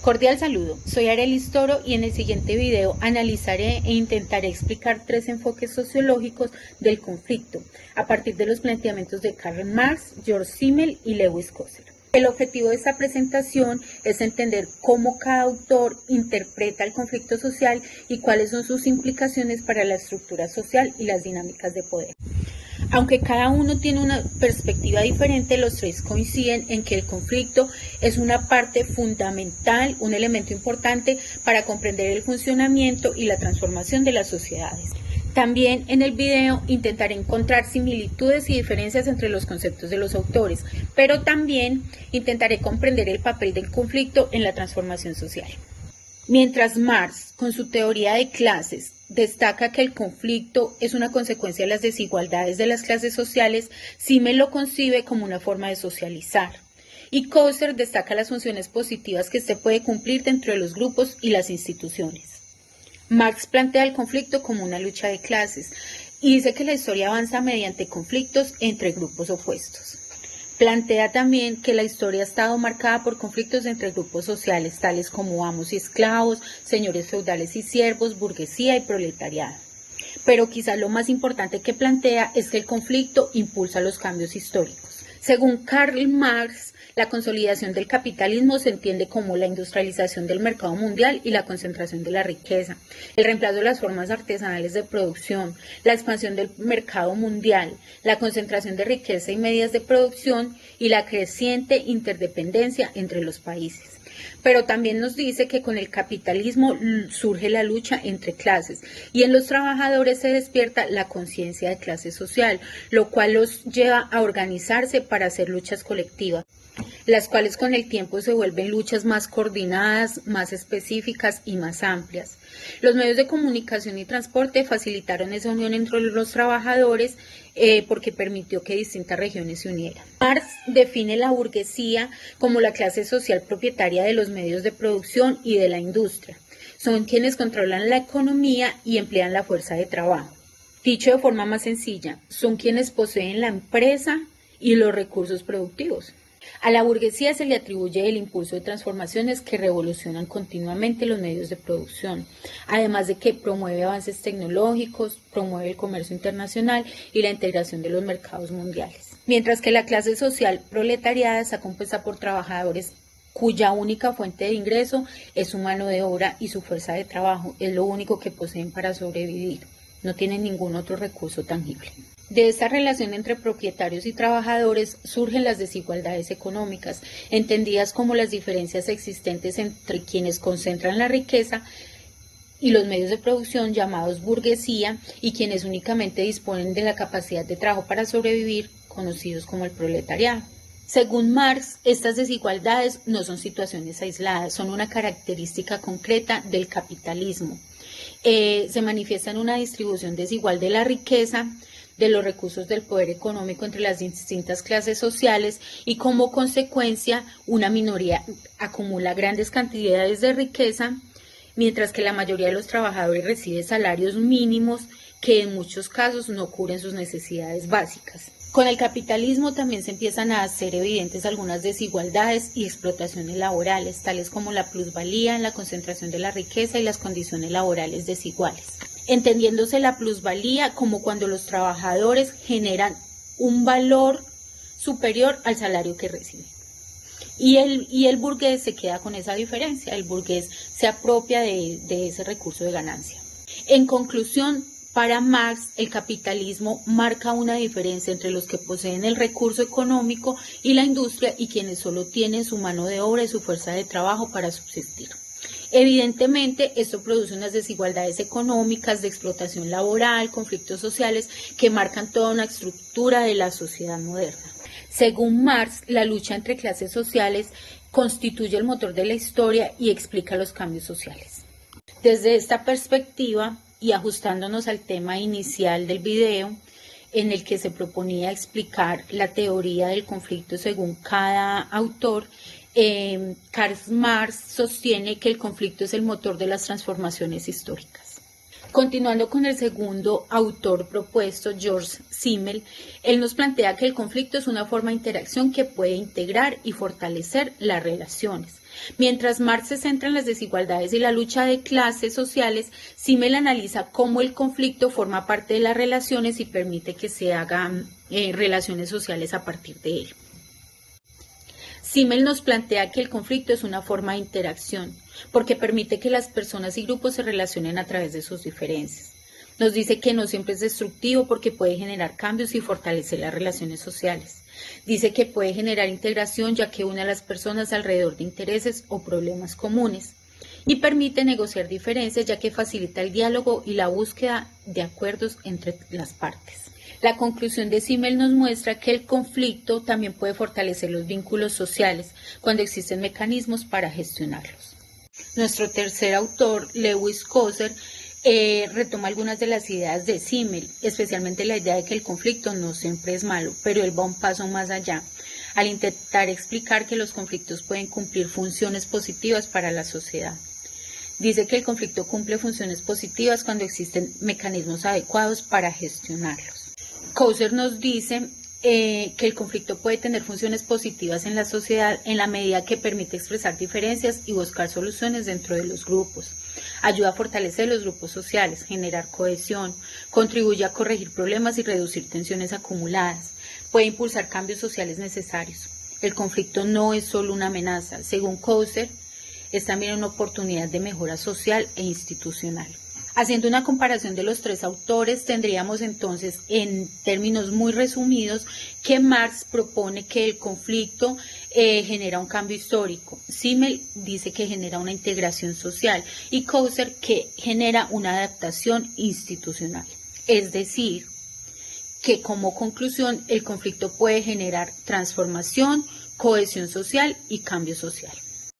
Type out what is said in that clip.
Cordial saludo, soy Arelis Toro y en el siguiente video analizaré e intentaré explicar 3 enfoques sociológicos del conflicto a partir de los planteamientos de Karl Marx, George Simmel y Lewis Coser. El objetivo de esta presentación es entender cómo cada autor interpreta el conflicto social y cuáles son sus implicaciones para la estructura social y las dinámicas de poder. Aunque cada uno tiene una perspectiva diferente, los tres coinciden en que el conflicto es una parte fundamental, un elemento importante para comprender el funcionamiento y la transformación de las sociedades. También en el video intentaré encontrar similitudes y diferencias entre los conceptos de los autores, pero también intentaré comprender el papel del conflicto en la transformación social. Mientras Marx, con su teoría de clases, destaca que el conflicto es una consecuencia de las desigualdades de las clases sociales, Simmel lo concibe como una forma de socializar. Y Coser destaca las funciones positivas que éste puede cumplir dentro de los grupos y las instituciones. Marx plantea el conflicto como una lucha de clases y dice que la historia avanza mediante conflictos entre grupos opuestos. Plantea también que la historia ha estado marcada por conflictos entre grupos sociales, tales como amos y esclavos, señores feudales y siervos, burguesía y proletariado. Pero quizás lo más importante que plantea es que el conflicto impulsa los cambios históricos. Según Karl Marx, la consolidación del capitalismo se entiende como la industrialización del mercado mundial y la concentración de la riqueza, el reemplazo de las formas artesanales de producción, la expansión del mercado mundial, la concentración de riqueza y medios de producción y la creciente interdependencia entre los países. Pero también nos dice que con el capitalismo surge la lucha entre clases y en los trabajadores se despierta la conciencia de clase social, lo cual los lleva a organizarse para hacer luchas colectivas, las cuales con el tiempo se vuelven luchas más coordinadas, más específicas y más amplias. Los medios de comunicación y transporte facilitaron esa unión entre los trabajadores porque permitió que distintas regiones se unieran. Marx define la burguesía como la clase social propietaria de los medios de producción y de la industria. Son quienes controlan la economía y emplean la fuerza de trabajo. Dicho de forma más sencilla, son quienes poseen la empresa y los recursos productivos. A la burguesía se le atribuye el impulso de transformaciones que revolucionan continuamente los medios de producción, además de que promueve avances tecnológicos, promueve el comercio internacional y la integración de los mercados mundiales. Mientras que la clase social proletariada está compuesta por trabajadores cuya única fuente de ingreso es su mano de obra y su fuerza de trabajo, es lo único que poseen para sobrevivir, no tienen ningún otro recurso tangible. De esta relación entre propietarios y trabajadores surgen las desigualdades económicas, entendidas como las diferencias existentes entre quienes concentran la riqueza y los medios de producción llamados burguesía y quienes únicamente disponen de la capacidad de trabajo para sobrevivir, conocidos como el proletariado. Según Marx, estas desigualdades no son situaciones aisladas, son una característica concreta del capitalismo. Se manifiesta en una distribución desigual de la riqueza, de los recursos del poder económico entre las distintas clases sociales y como consecuencia una minoría acumula grandes cantidades de riqueza, mientras que la mayoría de los trabajadores recibe salarios mínimos que en muchos casos no cubren sus necesidades básicas. Con el capitalismo también se empiezan a hacer evidentes algunas desigualdades y explotaciones laborales, tales como la plusvalía, la concentración de la riqueza y las condiciones laborales desiguales. Entendiéndose la plusvalía como cuando los trabajadores generan un valor superior al salario que reciben. Y el burgués se queda con esa diferencia, el burgués se apropia de ese recurso de ganancia. En conclusión, para Marx, el capitalismo marca una diferencia entre los que poseen el recurso económico y la industria y quienes solo tienen su mano de obra y su fuerza de trabajo para subsistir. Evidentemente, esto produce unas desigualdades económicas, de explotación laboral, conflictos sociales que marcan toda una estructura de la sociedad moderna. Según Marx, la lucha entre clases sociales constituye el motor de la historia y explica los cambios sociales. Desde esta perspectiva, y ajustándonos al tema inicial del video, en el que se proponía explicar la teoría del conflicto según cada autor, Karl Marx sostiene que el conflicto es el motor de las transformaciones históricas. Continuando con el segundo autor propuesto, George Simmel, él nos plantea que el conflicto es una forma de interacción que puede integrar y fortalecer las relaciones. Mientras Marx se centra en las desigualdades y la lucha de clases sociales, Simmel analiza cómo el conflicto forma parte de las relaciones y permite que se hagan relaciones sociales a partir de él. Simmel nos plantea que el conflicto es una forma de interacción, porque permite que las personas y grupos se relacionen a través de sus diferencias. Nos dice que no siempre es destructivo porque puede generar cambios y fortalecer las relaciones sociales. Dice que puede generar integración ya que une a las personas alrededor de intereses o problemas comunes. Y permite negociar diferencias ya que facilita el diálogo y la búsqueda de acuerdos entre las partes. La conclusión de Simmel nos muestra que el conflicto también puede fortalecer los vínculos sociales cuando existen mecanismos para gestionarlos. Nuestro tercer autor, Lewis Coser, retoma algunas de las ideas de Simmel, especialmente la idea de que el conflicto no siempre es malo, pero él va un paso más allá, al intentar explicar que los conflictos pueden cumplir funciones positivas para la sociedad. Dice que el conflicto cumple funciones positivas cuando existen mecanismos adecuados para gestionarlos. Coser nos dice que el conflicto puede tener funciones positivas en la sociedad en la medida que permite expresar diferencias y buscar soluciones dentro de los grupos. Ayuda a fortalecer los grupos sociales, generar cohesión, contribuye a corregir problemas y reducir tensiones acumuladas, puede impulsar cambios sociales necesarios. El conflicto no es solo una amenaza, según Coser, es también una oportunidad de mejora social e institucional. Haciendo una comparación de los tres autores, tendríamos entonces, en términos muy resumidos, que Marx propone que el conflicto genera un cambio histórico. Simmel dice que genera una integración social y Coser que genera una adaptación institucional. Es decir, que como conclusión el conflicto puede generar transformación, cohesión social y cambio social.